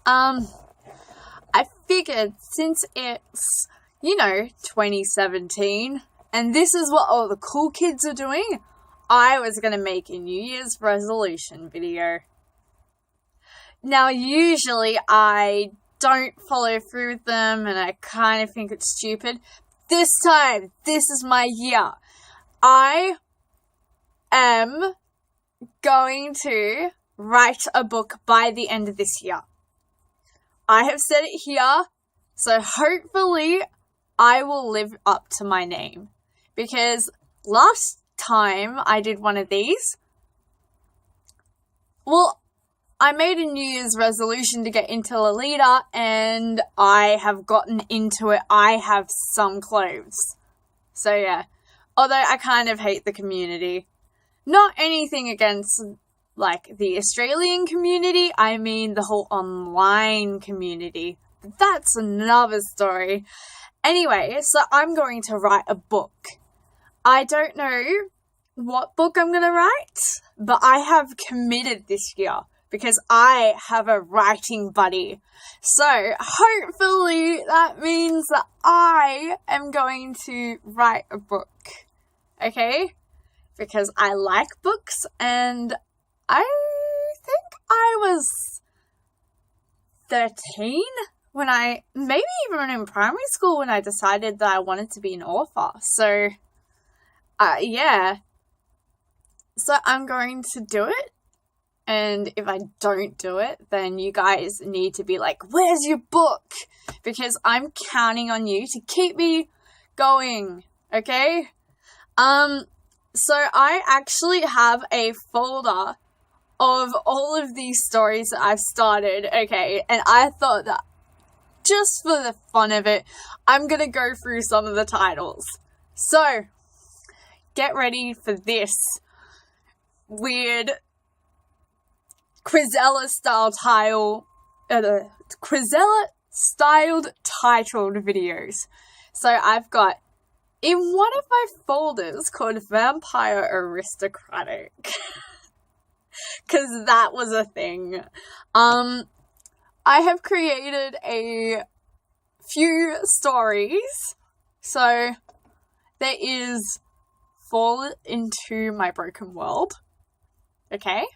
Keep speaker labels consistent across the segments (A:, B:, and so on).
A: I figured since it's, 2017, and this is what all the cool kids are doing, I was going to make a New Year's resolution video. Now, usually I don't follow through with them, and I kind of think it's stupid. This time, this is my year. I am going to write a book by the end of this year. I have said it here, so hopefully I will live up to my name. Because last time I did one of these, I made a New Year's resolution to get into Lolita, and I have gotten into it. I have some clothes. So yeah, although I kind of hate the community. Not anything against, the Australian community, I mean the whole online community. That's another story. Anyway, so I'm going to write a book. I don't know what book I'm going to write, but I have committed this year because I have a writing buddy. So hopefully that means that I am going to write a book. Okay? Because I like books, and I think I was 13 maybe even in primary school when I decided that I wanted to be an author. So, yeah. So I'm going to do it. And if I don't do it, then you guys need to be like, where's your book? Because I'm counting on you to keep me going. Okay? So I actually have a folder of all of these stories that I've started, okay, and I thought that just for the fun of it, I'm gonna go through some of the titles. So, get ready for this weird Quizella-styled titled videos. So I've got in one of my folders called Vampire Aristocratic, because that was a thing. I have created a few stories. So there is Fall Into My Broken World. Okay?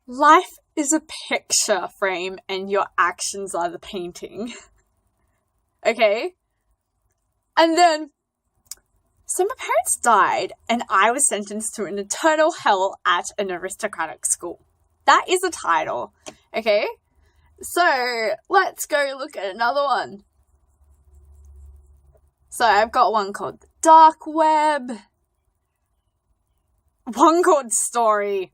A: Life is a picture frame and your actions are the painting. Okay? And then, so my parents died and I was sentenced to an eternal hell at an aristocratic school. That is a title. Okay? So, let's go look at another one. So, I've got one called The Dark Web. One called Story.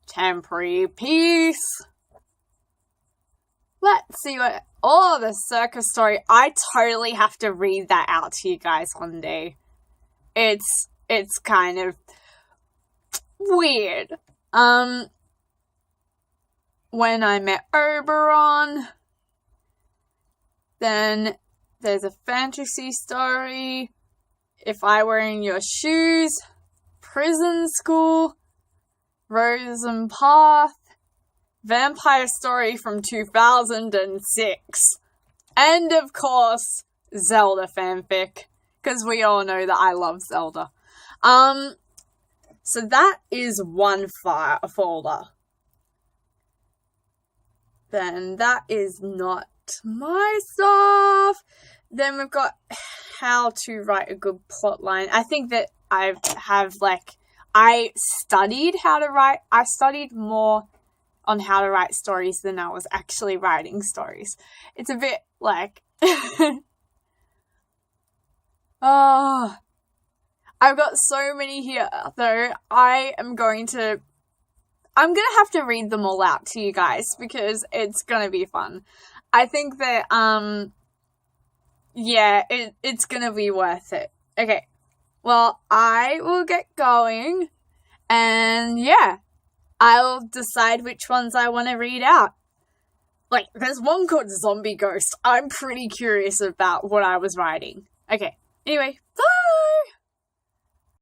A: Temporary Peace. Let's see what... Oh, the circus story. I totally have to read that out to you guys one day. It's kind of weird. When I Met Oberon. Then there's a fantasy story. If I Were in Your Shoes. Prison School. Rosen Path. Vampire Story from 2006. And of course, Zelda fanfic. Because we all know that I love Zelda. So that is one folder. Then that is not my stuff. Then we've got how to write a good plot line. I think that I studied how to write. I studied more on how to write stories than I was actually writing stories. It's a bit like... Oh, I've got so many here, though. I'm going to have to read them all out to you guys because it's going to be fun. I think that, it's going to be worth it. Okay, well, I will get going, and yeah, I'll decide which ones I want to read out. Like, there's one called Zombie Ghost. I'm pretty curious about what I was writing. Okay, anyway, bye!